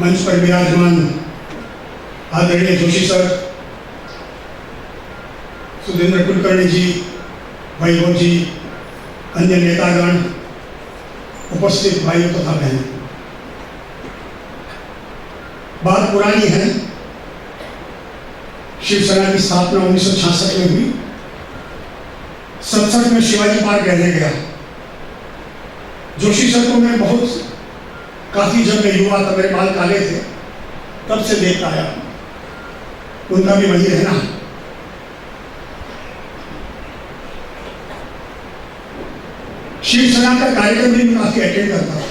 मंच पर विराजमान आदरणीय जोशी सर, सुरेंद्र कुलकर्णी जी, वैभव जी, अन्य नेतागण, उपस्थित भाइयों तथा बहनों, बात पुरानी है। शिवसेना की स्थापना 1966 में हुई। 67 में शिवाजी पार्क रहने गया। जोशी सर को मैं काफी जब मैं युवा था, मेरे बाल काले थे, तब से देखता आया। उनका भी वही है ना। शिवसेना का कार्यक्रम भी मैं काफी अटेंड करता था।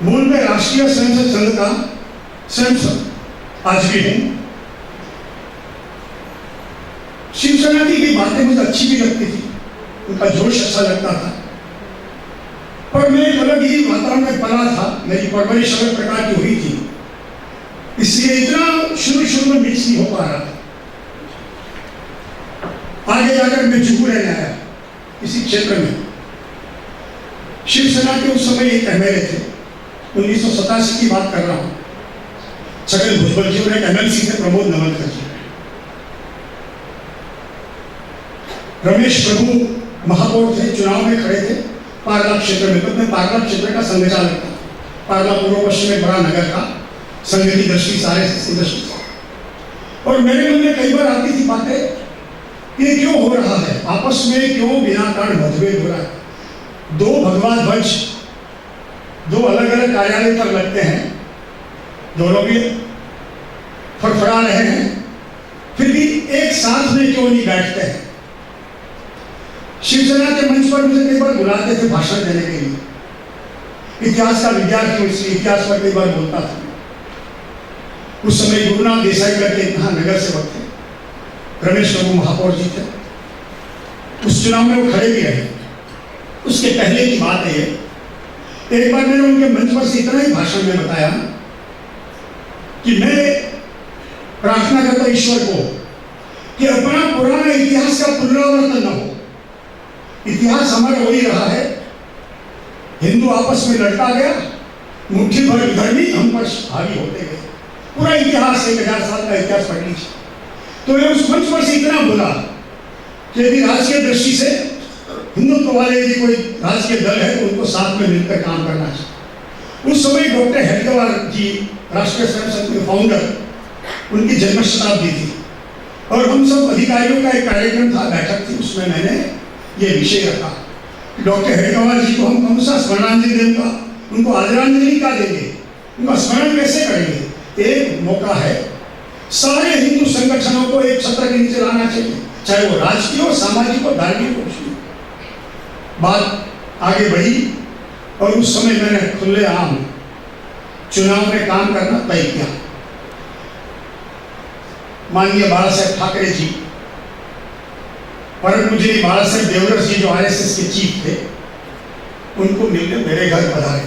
मूल में राष्ट्रीय स्वयंसेवक संघ का स्वयंसेवक आज भी हूं। शिवसेना की बातें मुझे अच्छी भी लगती थी, उनका जोश अच्छा लगता था, पर मैं एक अलग ही वातावरण में पला था। मेरी परवरिश अलग प्रकार की हुई थी, इसलिए इतना शुरू में मिक्स नहीं हो पा रहा था। आगे जाकर मैं जुहू रहने आया, इसी क्षेत्र में। शिवसेना के उस समय एक एमएलए थे, 1987 की बात कर रहा हूं, छगन भुजबल जी, और एक एमएलसी थे प्रमोद नवलकर जी। रमेश प्रभु महापौर थे, चुनाव में खड़े थे पारला क्षेत्र में। तब मैं पारला क्षेत्र का संघ चालक था। पारला पूर्व पश्चिम में बड़ा नगर था, संघ की दृष्टि सारे दृष्टि से। और मेरे मन में कई बार आती थी बातें कि क्यों हो रहा है, आपस में क्यों बिना कारण मतभेद हो रहा है। दो भगवा ध्वज दो अलग अलग कार्यालय पर लगते हैं, दोनों भी फड़फड़ा रहे हैं, फिर भी एक साथ में क्यों नहीं बैठते हैं। शिवसेना के मंच पर मुझे कई बार बुलाते थे भाषण देने के लिए। इतिहास का विद्यार्थी हूं, इसलिए इतिहास पर कई बार बोलता था। उस समय गुरुनाथ देसाई करके यहाँ नगर सेवक थे, रमेश प्रभु महापौर जी थे। उस चुनाव में वो खड़े भी रहे। उसके पहले की बात है ये, एक बार मैंने उनके मंच पर से इतना ही भाषण में बताया कि मैं प्रार्थना करता ईश्वर को कि अपना पुराना इतिहास का पुनरावर्तन न हो। इतिहास हमारा वही रहा है, हिंदू आपस में लड़ता गया, मुट्ठी भर धर्मी हम पर हावी होते गए। पूरा इतिहास 1000 साल का इतिहास पढ़ लीजिए। तो मैं उस मंच पर से इतना बोला कि यदि राजकीय दृष्टि से हिंदुत्व वाले यदि कोई राजकीय दल है तो उनको साथ में मिलकर काम करना चाहिए। उस समय डॉक्टर हेडगेवार जी, राष्ट्रीय स्वयंसेवक के फाउंडर, उनकी जन्म शताब्दी थी और हम सब अधिकारियों का एक कार्यक्रम था, बैठक थी। उसमें मैंने ये विषय रखा कि डॉक्टर हेडगेवार जी को हम कौन सा स्मरणांजलि देंगे, उनको आदरांजलि क्या देंगे, उनका स्मरण कैसे करेंगे। एक मौका है, सारे हिंदू संगठनों को एक छत्र के नीचे लाना चाहिए, चाहे वो राजकीय हो, सामाजिक हो, धार्मिक हो। बात आगे बढ़ी और उस समय मैंने खुलेआम चुनाव में काम करना तय किया। माननीय बाला साहेब ठाकरे जी, पर मुझे बाला साहेब देवरस जी जो आरएसएस के चीफ थे, उनको मिलने मेरे घर पधारे।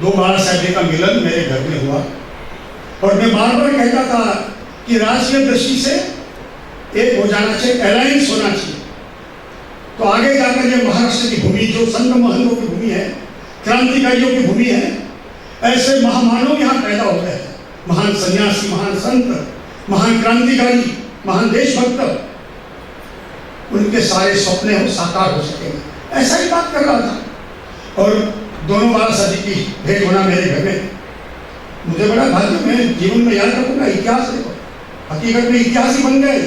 दो बाला साहेब जी का मिलन मेरे घर में हुआ और मैं बार बार कहता था कि राजकीय दृष्टि से एक हो जाना चाहिए, अलायंस होना चाहिए। तो आगे जाकर ये महाराष्ट्र की भूमि जो संत महंतों की भूमि है, क्रांतिकारियों की भूमि है, ऐसे महामानव यहाँ पैदा होते हैं। महान सन्यासी, महान संत, महान क्रांतिकारी, महान देशभक्त, उनके सारे सपने हो साकार हो सकेंगे, ऐसा ही बात कर रहा था। और दोनों बाला साहब जी की भेंट होना मेरे घर में मुझे बड़ा भाग्य, मैं जीवन में याद रखूंगा। इतिहास देखो, हकीकत में इतिहास ही बन गए।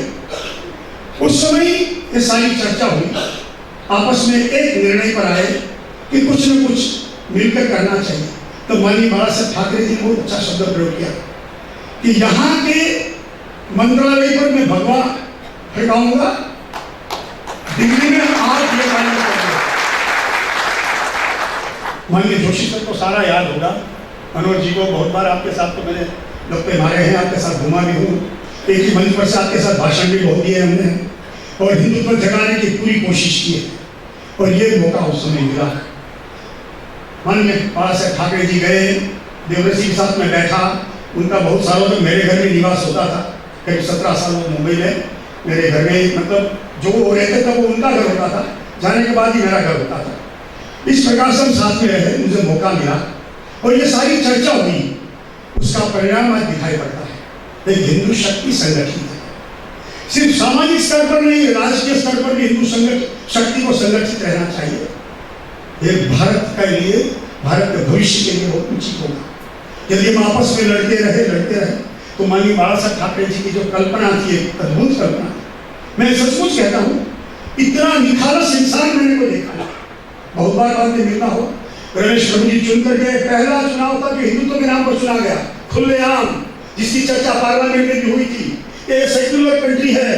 उस समय ये सारी चर्चा हुई, आपस में एक निर्णय पर आए कि कुछ न कुछ मिलकर करना चाहिए। तो माननीय बाला साहब ठाकरे जी ने बहुत अच्छा शब्द प्रयोग किया कि यहाँ के मंत्रालय पर मैं भगवा फड़काऊंगा, दिल्ली में आप ये कार्य करेंगे। माननीय जोशी सर को सारा याद होगा, मनोज जी को बहुत बार आपके साथ तो मैंने लपटे मारे हैं, आपके साथ घुमा भी हूँ, एक ही मंच पर से आपके साथ भाषण भी बहुत दिए हमने और हिंदुत्व जगाने की पूरी कोशिश की है और ये मौका उस समय मिला। माननीय बाला साहेब ठाकरे जी गए, देवरस जी के साथ मैं बैठा। उनका बहुत सालों तक मेरे घर में निवास होता था, करीब 17 साल वो मुंबई में मेरे घर में, मतलब जो वो रहते थे वो उनका घर होता था, जाने के बाद ही मेरा घर होता था। इस प्रकार से हम साथ में रहे। मुझे मौका मिला और ये सारी चर्चा हुई, उसका परिणाम आज दिखाई पड़ता है। एक हिंदू शक्ति संगठित है, सिर्फ सामाजिक स्तर पर नहीं, राजकीय स्तर पर भी हिंदू शक्ति को संगठित रहना चाहिए। ये भारत के लिए, भारत के भविष्य के लिए बहुत उचित होगा। यदि हम आपस में लड़ते रहे तो माननीय बाला साहब ठाकरे जी की जो कल्पना थी, एक अद्भुत कल्पना, मैं सचमुच कहता हूँ, इतना निखालस इंसान मैंने को देखा है। बहुत बार बात में मिलता हो, रमेश प्रभु जी चुन करके पहला चुनाव था कि हिंदुत्व के नाम पर चुना गया, खुलेआम, जिसकी चर्चा पार्लियामेंट में भी हुई थी। ये सेक्युलर कंट्री है,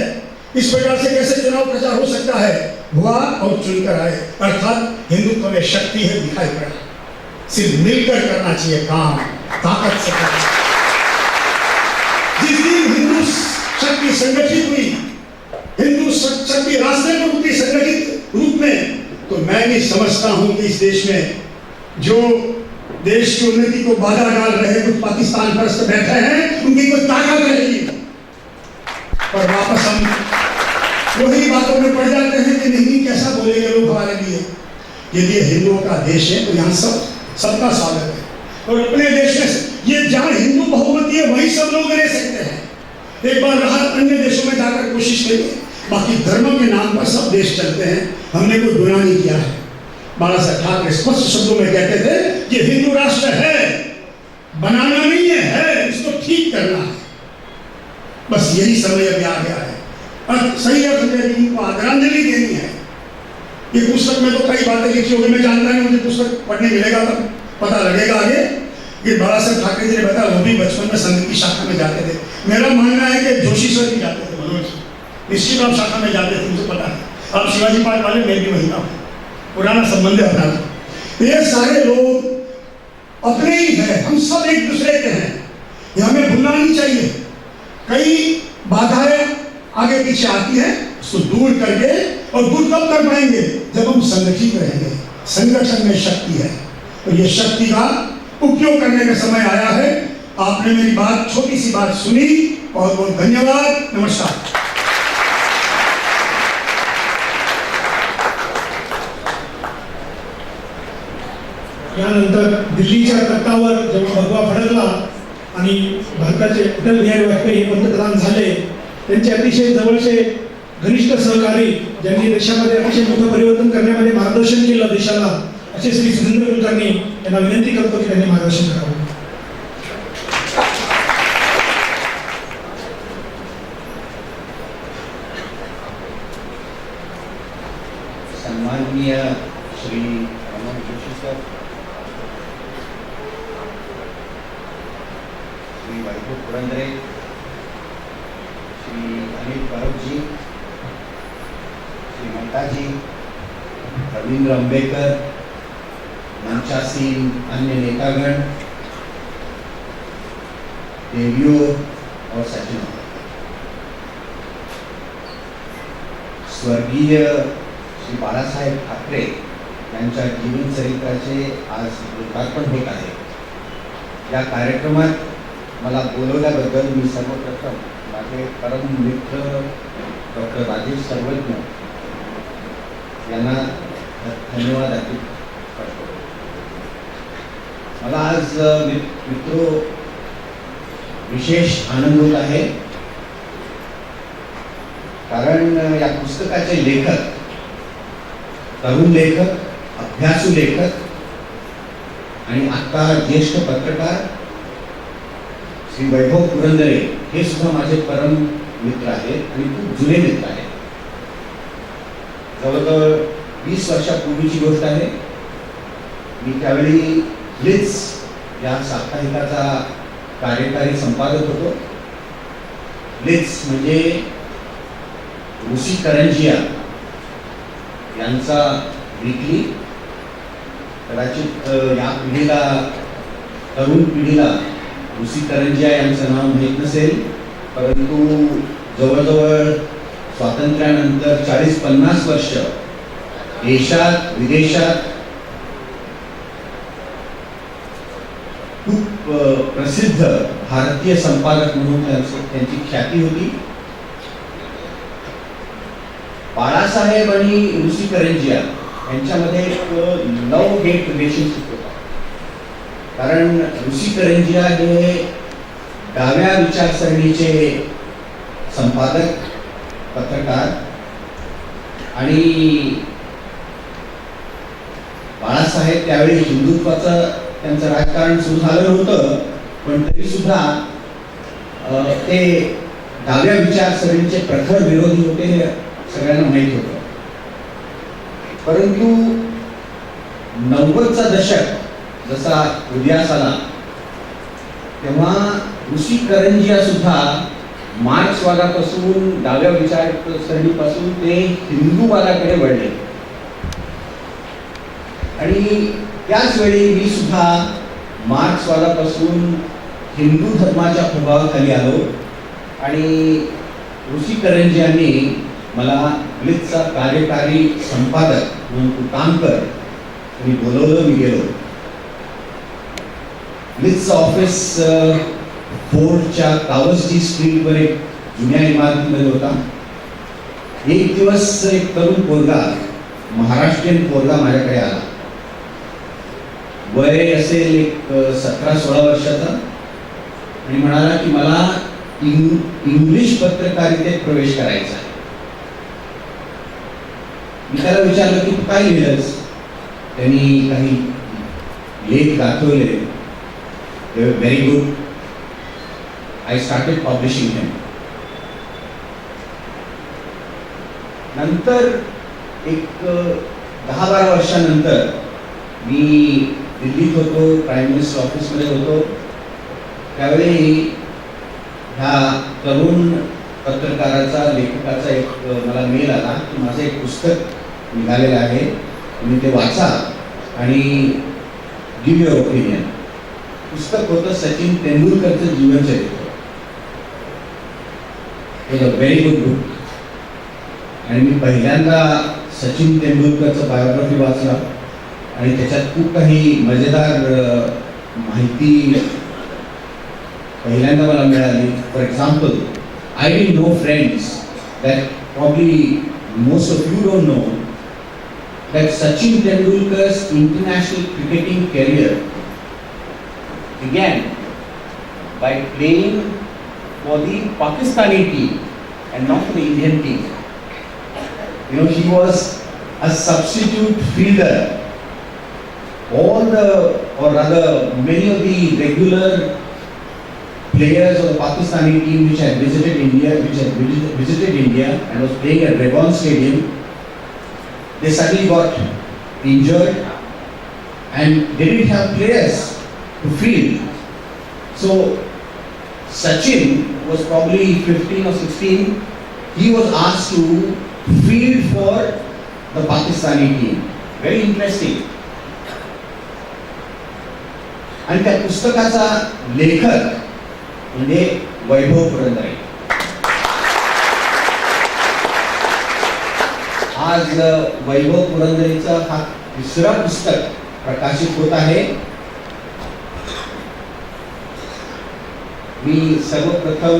इस प्रकार से कैसे चुनाव प्रचार हो सकता है, हुआ और चुनकर आए। अर्थात हिंदुत्व में शक्ति है, दिखाई पड़ा। सिर्फ मिलकर करना चाहिए काम, ताकत से करना। जिस दिन हिंदू शक्ति संगठित हुई, हिंदू शक्ति रास्ते पर उतरी संगठित रूप में, तो मैं भी समझता हूं कि इस देश में जो देश की उन्नति को बाधा डाल रहे कुछ पाकिस्तान परस्त बैठे हैं, उनकी कोई ताकत रहेगी। पर वापस हम वही बातों में पड़ जाते हैं कि नहीं, कैसा बोलेंगे लोग हमारे लिए। यदि हिंदुओं का देश है तो यहाँ सबका स्वागत है। और अपने देश में ये जहाँ हिंदू बहुमती है वहीं सब लोग रह सकते हैं। एक बार राहत अन्य देशों में जाकर कोशिश करिए। बाकी धर्म के नाम पर सब देश चलते हैं, हमने कोई गुनाह नहीं किया है। बाला साहब ठाकरे स्पष्ट शब्दों में कहते थे कि हिंदू राष्ट्र है, बनाना नहीं है, इसको ठीक करना है। बस यही समय अभी आ गया है और सही अर्थ में इनको आदरांजलि देनी है। ये पुस्तक में तो कई बातें लिखी होगी, मैं जानता नहीं, मुझे पुस्तक पढ़ने मिलेगा तब पता लगेगा आगे। ये बाला साहब ठाकरे जी ने बताया, वो भी बचपन में संगीत की शाखा में जाते थे। मेरा मानना है कि जोशी सर भी जाते थे, मनोज निश्चित आप शाखा में जाते थे, मुझे पता है। आप शिवाजी पार्क वाले, मैं भी वही था, पुराना संबंध है अपना। ये सारे लोग अपने ही हैं, हम सब एक दूसरे के हैं, ये हमें भूलना नहीं चाहिए। कई बाधाएं आगे पीछे आती हैं, उसको दूर करके, और दूर कब कर पाएंगे, जब हम संगठित रहेंगे। संगठन में शक्ति है और ये शक्ति का उपयोग करने का समय आया है। आपने मेरी बात, छोटी सी बात सुनी, बहुत बहुत धन्यवाद, नमस्कार। यानंतर दिल्लीच्या तख्तावर जेव्हा भगवा फडकला आणि भारताचे अटल बिहारी वाजपेयी हे पंतप्रधान झाले, त्यांचे अतिशय जवळचे घनिष्ठ सहकारी, ज्यांनी देशामध्ये अतिशय मोठं परिवर्तन करण्यामध्ये मार्गदर्शन केलं देशाला, असे श्री सुरेंद्र कुलकर्णी यांना विनंती करतो की त्यांनी मार्गदर्शन करावं। सन्माननीय श्री रमण जोशी सर, श्री वैभव पुरंदरे, श्री अनिल परब जी, श्री मेहता जी, रविंद्र अंबेकर, मंचासीन अन्य नेतागण, देवियों और सज्जनों, स्वर्गीय श्री बाळासाहेब ठाकरे यांच्या जीवन चरित्राचे आज लोकार्पण होत आहे। या कार्यक्रमात मला बोलवल्याबद्दल मी सर्वप्रथम माझे परम मित्र डॉक्टर राजेश सर्वज्ञ यांना धन्यवाद अर्पित करतो। मला आज मित्रो विशेष आनंद होत आहे, कारण या पुस्तकाचे लेखक, तरुण लेखक, अभ्यासू लेखक आणि आता ज्येष्ठ पत्रकार श्री वैभव पुरंदरे हे सुद्धा माझे परम मित्र आहेत आणि खूप जुने मित्र आहेत। जवळजवळ 20 वर्षापूर्वीची गोष्ट आहे। मी त्यावेळी ब्लिट्झ या साप्ताहिकाचा कार्यकारी संपादक होतो। ब्लिट्झ म्हणजे ऋषी करंजिया यांचा वीकली। कदाचित या पिढीला, तरुण पिढीला ऋषी करंजिया यांचं नाव माहीत नसेल, परंतु जवळजवळ स्वातंत्र्यानंतर 40-50 वर्ष देशात विदेशात खूप प्रसिद्ध भारतीय संपादक म्हणून त्यांची ख्याती होती। बाळासाहेब आणि ऋषी करंजिया यांच्यामध्ये एक लव्ह हेट रिलेशनशिप होता। कारण ऋषी करंजिया हे डाव्या विचारसरणीचे संपादक, पत्रकार आणि बाळासाहेब त्यावेळी हिंदुत्वाचं त्यांचं राजकारण सुरू झालं नव्हतं, पण तरी सुद्धा ते डाव्या विचारसरणीचे प्रखर विरोधी होते हे सगळ्यांना माहीत होतं. परंतु 90चा दशक जसा उदयास आला तेव्हा ऋषी करंजिया सुद्धा मार्क्सवादापासून, डाव्या विचारसरणीपासून ते हिंदूवादाकडे वळले. आणि त्याच वेळी मी सुद्धा मार्क्सवादापासून हिंदू धर्माच्या प्रभावाखाली आलो आणि ऋषी करंजियांनी मला ब्लिट्झचा कार्यकारी संपादक म्हणून तू काम कर मी बोलवलं. मी गेलो. ब्लिट्झचं ऑफिस फोर्टच्या कावस्टी स्ट्रीटवर एक जुन्या इमारतीमध्ये होता. एक दिवस एक तरुण पोरगा, महाराष्ट्रीयन पोरगा माझ्याकडे आला. वय असेल एक 17-16 वर्षाचा आणि म्हणाला की मला इंग्लिश पत्रकारितेत प्रवेश करायचा आहे. मी त्याला विचारलं की तू काय लिहिलंस? त्यांनी काही लेख दाखवले. They were very good. I started publishing them. नंतर एक 10-12 वर्षानंतर मी दिल्लीत होतो, प्राईम मिनिस्टर ऑफिसमध्ये होतो. त्यावेळी ह्या तरुण पत्रकाराचा, लेखकाचा एक मला मेल आला की माझं एक पुस्तक निघालेलं आहे, तुम्ही ते वाचा आणि गिव्ह युअर ओपिनियन. पुस्तक होतं सचिन तेंडुलकरचं जीवनचरित्र. It was a very good book. आणि मी पहिल्यांदा सचिन तेंडुलकरचं बायोग्राफी वाचला आणि त्याच्यात खूप काही मजेदार माहिती पहिल्यांदा मला मिळाली. For example, I didn't know, friends, that probably most of you don't know, that Sachin Tendulkar's international cricketing career began by playing for the Pakistani team and not for the Indian team. You know, he was a substitute fielder. All the, or rather many of the regular players of the Pakistani team which had visited India and was playing at Regon Stadium, they suddenly got injured and they didn't have players to field. So Sachin was probably 15 or 16. He was asked to field for the Pakistani team. Very interesting. आणि त्या पुस्तकाचा लेखक म्हणजे वैभव पुरंदरे. आज वैभव पुरंदरेचा हा 3रा पुस्तक प्रकाशित होत आहे. मी सर्वप्रथम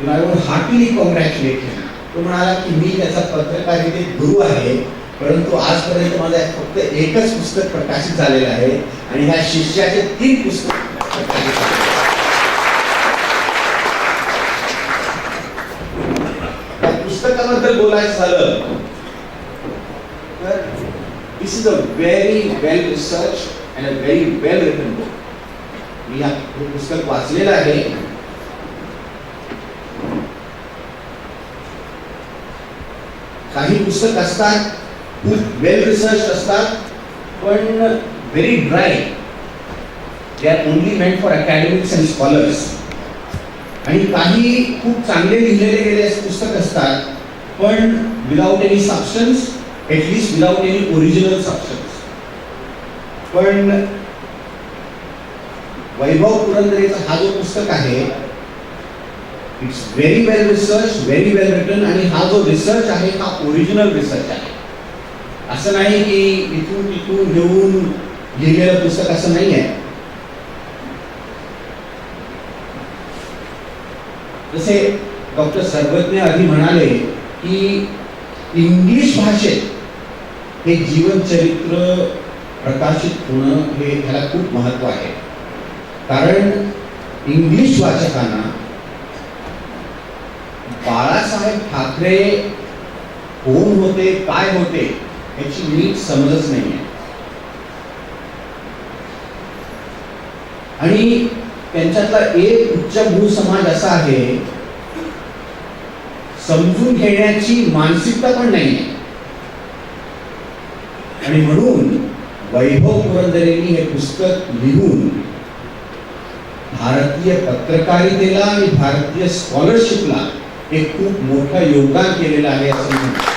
I would heartily congratulate him. तो म्हणाला की मी त्याचा पत्रकारितेत गुरु आहे, परंतु आजपर्यंत माझं फक्त एकच पुस्तक प्रकाशित झालेलं आहे आणि ह्या शिष्याचे 3 पुस्तक प्रकाशित झाले. पुस्तकाबद्दल बोलायचं झालं तर this is a very well research and a very well written book. मी हे पुस्तक वाचलेलं आहे. काही पुस्तक असतात खूप वेल रिसर्च असतात पण very dry. They are only meant for academics and scholars. आणि काही खूप चांगले लिहिलेले गेले पुस्तक असतात पण without any substance, at least without any original substance. पण वैभव पुरंदरेचा हा जो पुस्तक आहे it's very well research, very well written. आणि हा जो रिसर्च आहे हा ओरिजिनल रिसर्च आहे. असं नाही की इथून तिथून घेऊन लिहिलेलं पुस्तक असं नाही आहे. जसे डॉक्टर सर्वज्ञ आधी म्हणाले की इंग्लिश भाषेत हे जीवनचरित्र प्रकाशित होणं हे ह्याला खूप महत्व आहे. कारण इंग्लिश वाचकांना बाळासाहेब ठाकरे कोण होते, काय होते याची नीट समजच नाही आहे. आणि त्यांच्यातला एक उच्चभ्रू समाज असा आहे, समजून घेण्याची मानसिकता पण नाही आहे. आणि म्हणून वैभव पुरंदरेंनी हे पुस्तक लिहून भारतीय पत्रकारितेला आणि भारतीय स्कॉलरशिपला एक खूप मोठं योगदान केलेलं आहे असं म्हणतो.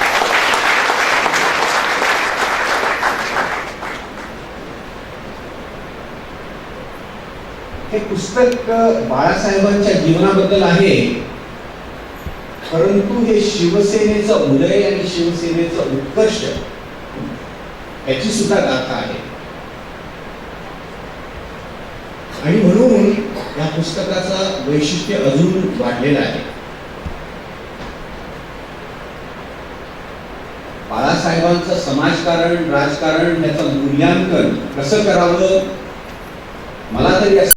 हे पुस्तक बाळासाहेबांच्या जीवनाबद्दल आहे, परंतु हे शिवसेनेचं उदय आणि शिवसेनेचं उत्कर्ष याची सुद्धा गाथा आहे. आणि म्हणून या पुस्तकाचं वैशिष्ट्य अजून वाढलेलं आहे. बाळासाहेबांचं समाजकारण, राजकारण याचं मूल्यांकन कसं करावं, मला तरी असं